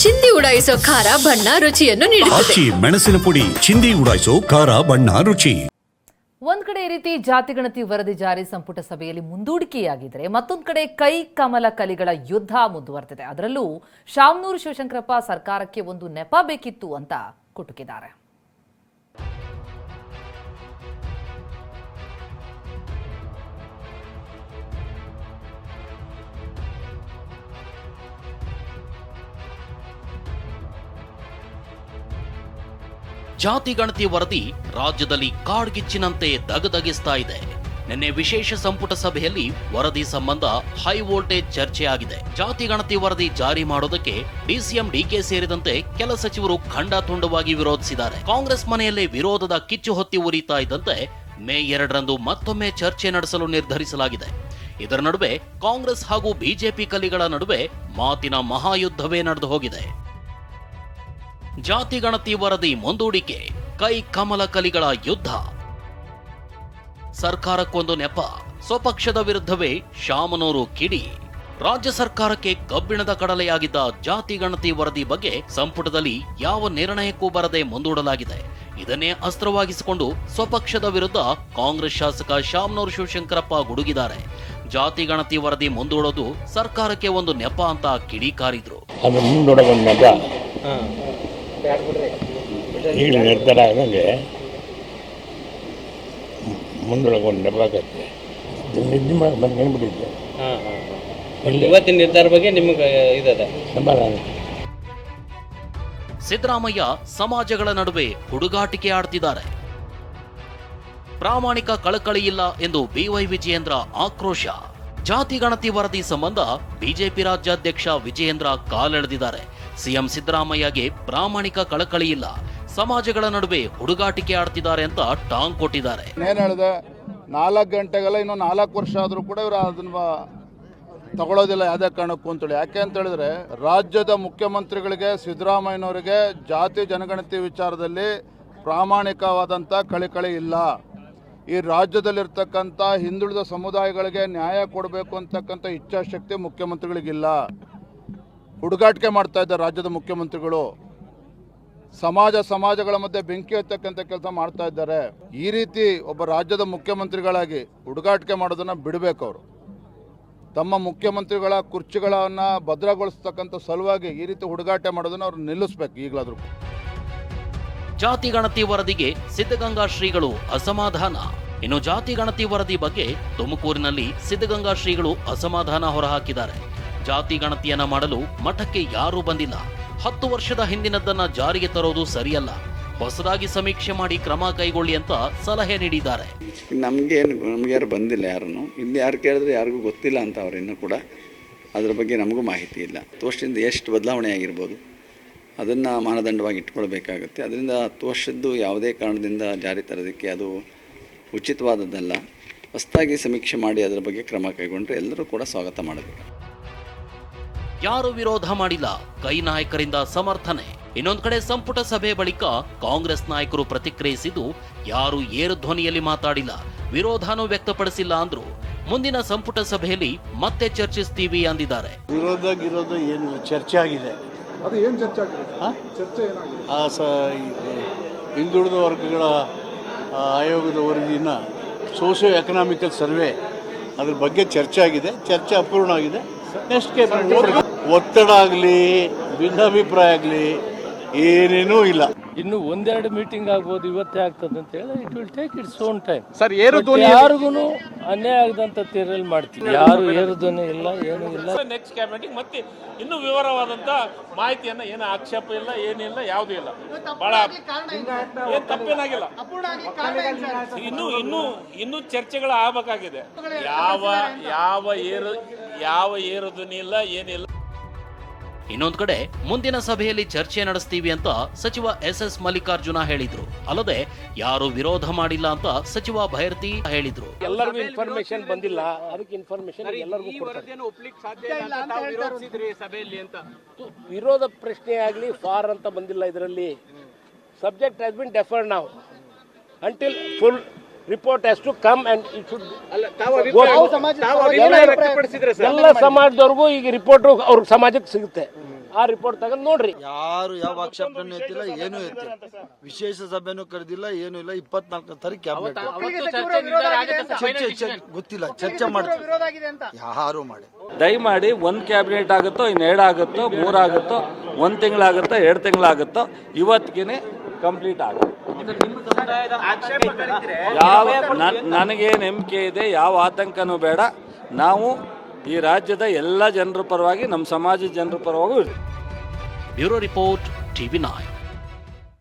ಚಿಂದಿ ಉಡಾಯಿಸೋ ಖಾರ ಬಣ್ಣ ರುಚಿಯನ್ನು ನೀಡುತ್ತದೆ. ಮೆಣಸಿನ ಪುಡಿ ಚಿಂದಿ ಉಡಾಯಿಸೋ ಖಾರ ಬಣ್ಣ ರುಚಿ. ಒಂದ್ ಕಡೆ ಈ ರೀತಿ ಜಾತಿ ಗಣತಿ ವರದಿ ಜಾರಿ ಸಂಪುಟ ಸಭೆಯಲ್ಲಿ ಮುಂದೂಡಿಕೆಯಾಗಿದ್ರೆ ಮತ್ತೊಂದು ಕಡೆ ಕೈ ಕಮಲ ಕಲಿಗಳ ಯುದ್ಧ ಮುಂದುವರೆದಿದೆ. ಅದರಲ್ಲೂ ಶಾಮನೂರು ಶಿವಶಂಕರಪ್ಪ ಸರ್ಕಾರಕ್ಕೆ ಒಂದು ನೆಪ ಬೇಕಿತ್ತು ಅಂತ ಕುಟುಕಿದ್ದಾರೆ. ಜಾತಿ ಗಣತಿ ವರದಿ ರಾಜ್ಯದಲ್ಲಿ ಕಾಡ್ಗಿಚ್ಚಿನಂತೆ ದಗದಗಿಸ್ತಾ ಇದೆ. ನಿನ್ನೆ ವಿಶೇಷ ಸಂಪುಟ ಸಭೆಯಲ್ಲಿ ವರದಿ ಸಂಬಂಧ ಹೈ ವೋಲ್ಟೇಜ್ ಚರ್ಚೆ ಆಗಿದೆ. ಜಾತಿ ಗಣತಿ ವರದಿ ಜಾರಿ ಮಾಡೋದಕ್ಕೆ ಡಿಸಿಎಂ ಡಿಕೆ ಸೇರಿದಂತೆ ಕೆಲ ಸಚಿವರು ಖಂಡಾತುಂಡವಾಗಿ ವಿರೋಧಿಸಿದ್ದಾರೆ. ಕಾಂಗ್ರೆಸ್ ಮನೆಯಲ್ಲೇ ವಿರೋಧದ ಕಿಚ್ಚು ಹೊತ್ತಿ ಉರಿತಾ ಇದ್ದಂತೆ ಮೇ 2ರಂದು ಮತ್ತೊಮ್ಮೆ ಚರ್ಚೆ ನಡೆಸಲು ನಿರ್ಧರಿಸಲಾಗಿದೆ. ಇದರ ನಡುವೆ ಕಾಂಗ್ರೆಸ್ ಹಾಗೂ ಬಿಜೆಪಿ ಕಲಿಗಳ ನಡುವೆ ಮಾತಿನ ಮಹಾಯುದ್ಧವೇ ನಡೆದು ಹೋಗಿದೆ. ಜಾತಿ ಗಣತಿ ವರದಿ ಮುಂದೂಡಿಕೆ, ಕೈ ಕಮಲ ಕಲಿಗಳ ಯುದ್ಧ. ಸರ್ಕಾರಕ್ಕೊಂದು ನೆಪ, ಸ್ವಪಕ್ಷದ ವಿರುದ್ಧವೇ ಶಾಮನೂರು ಕಿಡಿ. ರಾಜ್ಯ ಸರ್ಕಾರಕ್ಕೆ ಕಬ್ಬಿಣದ ಕಡಲೆಯಾಗಿದ್ದ ಜಾತಿ ಗಣತಿ ವರದಿ ಬಗ್ಗೆ ಸಂಪುಟದಲ್ಲಿ ಯಾವ ನಿರ್ಣಯಕ್ಕೂ ಬರದೆ ಮುಂದೂಡಲಾಗಿದೆ. ಇದನ್ನೇ ಅಸ್ತ್ರವಾಗಿಸಿಕೊಂಡು ಸ್ವಪಕ್ಷದ ವಿರುದ್ಧ ಕಾಂಗ್ರೆಸ್ ಶಾಸಕ ಶಾಮನೂರು ಶಿವಶಂಕರಪ್ಪ ಗುಡುಗಿದ್ದಾರೆ. ಜಾತಿ ಗಣತಿ ವರದಿ ಮುಂದೂಡೋದು ಸರ್ಕಾರಕ್ಕೆ ಒಂದು ನೆಪ ಅಂತ ಕಿಡಿಕಾರಿದ್ರು. ಈಗ ನಿರ್ಧಾರ ಆದಂಗೆ ಮುಂದೊಳಗೊಂಡು ನೆಪಾಗತ್ತೆ ನಿದ್ದೆ ಮಾಡಿ ಬಂದ್ಬಿಟ್ಟಿದ್ದೆ. ಇವತ್ತಿನ ನಿರ್ಧಾರ ಬಗ್ಗೆ ನಿಮಗೆ ಇದೆ ಸಮಾಧಾನ. ಸಿದ್ದರಾಮಯ್ಯ ಸಮಾಜಗಳ ನಡುವೆ ಹುಡುಗಾಟಿಕೆ ಆಡ್ತಿದ್ದಾರೆ. ಪ್ರಾಮಾಣಿಕ ಕಳಕಳಿ ಇಲ್ಲ ಎಂದು ಬಿವೈ ವಿಜಯೇಂದ್ರ ಆಕ್ರೋಶ. ಜಾತಿ ಗಣತಿ ವರದಿ ಸಂಬಂಧ ಬಿಜೆಪಿ ರಾಜ್ಯಾಧ್ಯಕ್ಷ ವಿಜಯೇಂದ್ರ ಕಾಲೆಳೆದಿದ್ದಾರೆ. ಸಿಎಂ ಸಿದ್ದರಾಮಯ್ಯಗೆ ಪ್ರಾಮಾಣಿಕ ಕಳಕಳಿ ಇಲ್ಲ, ಸಮಾಜಗಳ ನಡುವೆ ಹುಡುಗಾಟಿಕೆ ಆಡ್ತಿದ್ದಾರೆ ಅಂತ ಟಾಂಗ್ ಕೊಟ್ಟಿದ್ದಾರೆ. ಏನ್ ಹೇಳಿದೆ, 4 ಗಂಟೆಗೆಲ್ಲ ಇನ್ನು 4 ವರ್ಷ ಆದ್ರೂ ಕೂಡ ಇವರು ಅದನ್ನ ತಗೊಳ್ಳೋದಿಲ್ಲ ಯಾವುದೇ ಕಾರಣಕ್ಕೂ ಅಂತೇಳಿ. ಯಾಕೆ ಅಂತ ಹೇಳಿದ್ರೆ ರಾಜ್ಯದ ಮುಖ್ಯಮಂತ್ರಿಗಳಿಗೆ ಸಿದ್ದರಾಮಯ್ಯನವರಿಗೆ ಜಾತಿ ಜನಗಣತಿ ವಿಚಾರದಲ್ಲಿ ಪ್ರಾಮಾಣಿಕವಾದಂಥ ಕಳಕಳಿ ಇಲ್ಲ. ಈ ರಾಜ್ಯದಲ್ಲಿರ್ತಕ್ಕಂಥ ಹಿಂದುಳಿದ ಸಮುದಾಯಗಳಿಗೆ ನ್ಯಾಯ ಕೊಡಬೇಕು ಅಂತಕ್ಕಂಥ ಇಚ್ಛಾಶಕ್ತಿ ಮುಖ್ಯಮಂತ್ರಿಗಳಿಗಿಲ್ಲ. ಹುಡುಗಾಟಿಕೆ ಮಾಡ್ತಾ ಇದ್ದಾರೆ ರಾಜ್ಯದ ಮುಖ್ಯಮಂತ್ರಿಗಳು. ಸಮಾಜಗಳ ಮಧ್ಯೆ ಬೆಂಕಿ ಹತ್ತಕ್ಕಂಥ ಕೆಲಸ ಮಾಡ್ತಾ ಇದ್ದಾರೆ. ಈ ರೀತಿ ಒಬ್ಬ ರಾಜ್ಯದ ಮುಖ್ಯಮಂತ್ರಿಗಳಾಗಿ ಹುಡುಗಾಟಿಕೆ ಮಾಡೋದನ್ನ ಬಿಡಬೇಕು. ಅವರು ತಮ್ಮ ಮುಖ್ಯಮಂತ್ರಿಗಳ ಕುರ್ಚಿಗಳನ್ನು ಭದ್ರಗೊಳಿಸ್ತಕ್ಕಂಥ ಸಲುವಾಗಿ ಈ ರೀತಿ ಹುಡುಗಾಟ ಮಾಡೋದನ್ನ ಅವ್ರು ನಿಲ್ಲಿಸ್ಬೇಕು ಈಗಲಾದ್ರೂ. ಜಾತಿ ಗಣತಿ ವರದಿಗೆ ಸಿದ್ಧಗಂಗಾ ಶ್ರೀಗಳು ಅಸಮಾಧಾನ. ಇನ್ನು ಜಾತಿ ಗಣತಿ ವರದಿ ಬಗ್ಗೆ ತುಮಕೂರಿನಲ್ಲಿ ಸಿದ್ಧಗಂಗಾ ಶ್ರೀಗಳು ಅಸಮಾಧಾನ ಹೊರಹಾಕಿದ್ದಾರೆ. ಜಾತಿ ಗಣತಿಯನ್ನ ಮಾಡಲು ಮಠಕ್ಕೆ ಯಾರೂ ಬಂದಿಲ್ಲ. 10 ವರ್ಷದ ಹಿಂದಿನದ್ದನ್ನ ಜಾರಿಗೆ ತರೋದು ಸರಿಯಲ್ಲ. ಹೊಸದಾಗಿ ಸಮೀಕ್ಷೆ ಮಾಡಿ ಕ್ರಮ ಕೈಗೊಳ್ಳಿ ಅಂತ ಸಲಹೆ ನೀಡಿದ್ದಾರೆ. ನಮ್ಗೆ ಯಾರು ಬಂದಿಲ್ಲ, ಯಾರನ್ನು ಇಲ್ಲಿ ಯಾರು ಕೇಳಿದ್ರೆ ಯಾರಿಗೂ ಗೊತ್ತಿಲ್ಲ ಅಂತ ಅವ್ರು ಇನ್ನೂ ಕೂಡ ಅದ್ರ ಬಗ್ಗೆ ನಮಗೂ ಮಾಹಿತಿ ಇಲ್ಲ. 10 ವರ್ಷದಿಂದ ಎಷ್ಟು ಬದಲಾವಣೆ ಆಗಿರ್ಬೋದು ಅದನ್ನು ಮಾನದಂಡವಾಗಿ ಇಟ್ಕೊಳ್ಬೇಕಾಗುತ್ತೆ. ಅದರಿಂದ 10 ವರ್ಷದ್ದು ಯಾವುದೇ ಕಾರಣದಿಂದ ಜಾರಿ ತರೋದಕ್ಕೆ ಅದು ಉಚಿತವಾದದ್ದಲ್ಲ. ಹೊಸದಾಗಿ ಸಮೀಕ್ಷೆ ಮಾಡಿ ಅದರ ಬಗ್ಗೆ ಕ್ರಮ ಕೈಗೊಂಡ್ರೆ ಎಲ್ಲರೂ ಕೂಡ ಸ್ವಾಗತ ಮಾಡಬೇಕು. ಯಾರು ವಿರೋಧ ಮಾಡಿಲ್ಲ, ಕೈ ನಾಯಕರಿಂದ ಸಮರ್ಥನೆ. ಇನ್ನೊಂದು ಕಡೆ ಸಂಪುಟ ಸಭೆ ಬಳಿಕ ಕಾಂಗ್ರೆಸ್ ನಾಯಕರು ಪ್ರತಿಕ್ರಿಯಿಸಿದ್ದು ಯಾರು ಏರು ಧ್ವನಿಯಲ್ಲಿ ಮಾತಾಡಿಲ್ಲ, ವಿರೋಧನೂ ವ್ಯಕ್ತಪಡಿಸಿಲ್ಲ ಅಂದ್ರು. ಮುಂದಿನ ಸಂಪುಟ ಸಭೆಯಲ್ಲಿ ಮತ್ತೆ ಚರ್ಚಿಸ್ತೀವಿ ಅಂದಿದ್ದಾರೆ. ವಿರೋಧ ಏನು ಚರ್ಚೆ ಆಗಿದೆ, ಅದು ಏನು ಚರ್ಚೆ ಆಗಿದೆ? ಚರ್ಚೆ ಏನಾಗಿದೆ? ಹಿಂದುಳಿದ ವರ್ಗಗಳ ಆಯೋಗದ ವರದಿನ ಸೋಷಿಯೋ ಎಕನಾಮಿಕಲ್ ಸರ್ವೆ ಅದ್ರ ಬಗ್ಗೆ ಚರ್ಚೆ ಆಗಿದೆ. ಚರ್ಚೆ ಅಪೂರ್ಣ ಆಗಿದೆ. ನೆಕ್ಸ್ಟ್ ಒತ್ತಡ ಆಗಲಿ ಭಿನ್ನಾಭಿಪ್ರಾಯ ಆಗಲಿ ಏನೇನೂ ಇಲ್ಲ. ಇನ್ನು 1-2 ಮೀಟಿಂಗ್ ಆಗ್ಬೋದು, ಇವತ್ತೇ ಆಗ್ತದೆ ಅಂತ ಹೇಳಿ it will take its own time. Sir, ಯಾರಿಗೂ ಅನ್ಯಾಯ ಆಗದಂತ ತೀರಲ್ಲಿ ಮಾಡ್ತೀವಿ. ಯಾರು ಏರು ಧ್ವನಿ ಇಲ್ಲ, ಏನೂ ಇಲ್ಲ. ನೆಕ್ಸ್ಟ್ ಕ್ಯಾಬಿನೆಟ್ ಮತ್ತೆ ಇನ್ನೂ ವಿವರವಾದಂತ ಮಾಹಿತಿಯನ್ನ, ಏನು ಆಕ್ಷೇಪ ಇಲ್ಲ, ಏನಿಲ್ಲ, ಯಾವುದೂ ಇಲ್ಲ. ಬಹಳ ಏನು ತಪ್ಪೇನಾಗಿಲ್ಲ. ಇನ್ನೂ ಚರ್ಚೆಗಳು ಆಗಬೇಕಾಗಿದೆ. ಯಾವ ಏರು ಧ್ವನಿ ಇಲ್ಲ, ಏನಿಲ್ಲ. ಇನ್ನೊಂದು ಕಡೆ ಮುಂದಿನ ಸಭೆಯಲ್ಲಿ ಚರ್ಚೆ ನಡೆಸ್ತೀವಿ ಅಂತ ಸಚಿವ ಎಸ್ ಮಲ್ಲಿಕಾರ್ಜುನ ಹೇಳಿದ್ರು. ಅಲ್ಲದೆ ಯಾರು ವಿರೋಧ ಮಾಡಿಲ್ಲ ಅಂತ ಸಚಿವ ಭೈರತಿ ಹೇಳಿದ್ರು. ಎಲ್ಲರಿಗೂ ಇನ್ಫಾರ್ಮೇಶನ್ ಬಂದಿಲ್ಲ, ಅದಕ್ಕೆ ಇನ್ಫಾರ್ಮೇಶನ್ ಎಲ್ಲರಿಗೂ ಕೊಡ್ತಾರೆ. ವಿರೋಧ ಪ್ರಶ್ನೆ ಆಗಲಿ ಫಾರ್ ಅಂತ ಬಂದಿಲ್ಲ. ಇದರಲ್ಲಿ subject has been deferred now until full report has to come and it should. ಎಲ್ಲ ಸಮಾಜದವ್ರಿಗೂ ಈಗ ರಿಪೋರ್ಟ್ ಅವ್ರ ಸಮಾಜಕ್ಕೆ ಸಿಗುತ್ತೆ. ಆ ರಿಪೋರ್ಟ್ ತಗೊಂಡು ನೋಡ್ರಿ. ಯಾರು ಯಾವ ಆಕ್ಷೇಪಣೆ ಎತ್ತಿಲ್ಲ, ಏನೂ ಎತ್ತಿಲ್ಲ, ವಿಶೇಷ ಸಭೆನೂ ಕರೆದಿಲ್ಲ, ಏನೂ ಇಲ್ಲ. 24 ತಾರೀಕು ಕ್ಯಾಬಿನೆಟ್ ಚರ್ಚೆ ಗೊತ್ತಿಲ್ಲ, ಚರ್ಚೆ ಮಾಡ್ತೀವಿ, ಯಾರು ಮಾಡಿ. ದಯಮಾಡಿ ಒಂದು ಕ್ಯಾಬಿನೆಟ್ ಆಗುತ್ತೋ, ಇನ್ನು 2 ಆಗುತ್ತೋ, 3 ಆಗುತ್ತೋ, 1 ತಿಂಗಳಾಗುತ್ತೋ, 2 ತಿಂಗಳಾಗುತ್ತೋ, ಇವತ್ತಿಗೆ ಕಂಪ್ಲೀಟ್ ಆಗುತ್ತೆ. ಯಾವ ನನಗೆ ನಂಬಿಕೆ ಇದೆ, ಯಾವ ಆತಂಕನೂ ಬೇಡ. ನಾವು ಈ ರಾಜ್ಯದ ಎಲ್ಲ ಜನರ ಪರವಾಗಿ, ನಮ್ಮ ಸಮಾಜದ ಜನರ ಪರವಾಗೂ ಇರ್ತೀವಿ. Bureau report, TV9.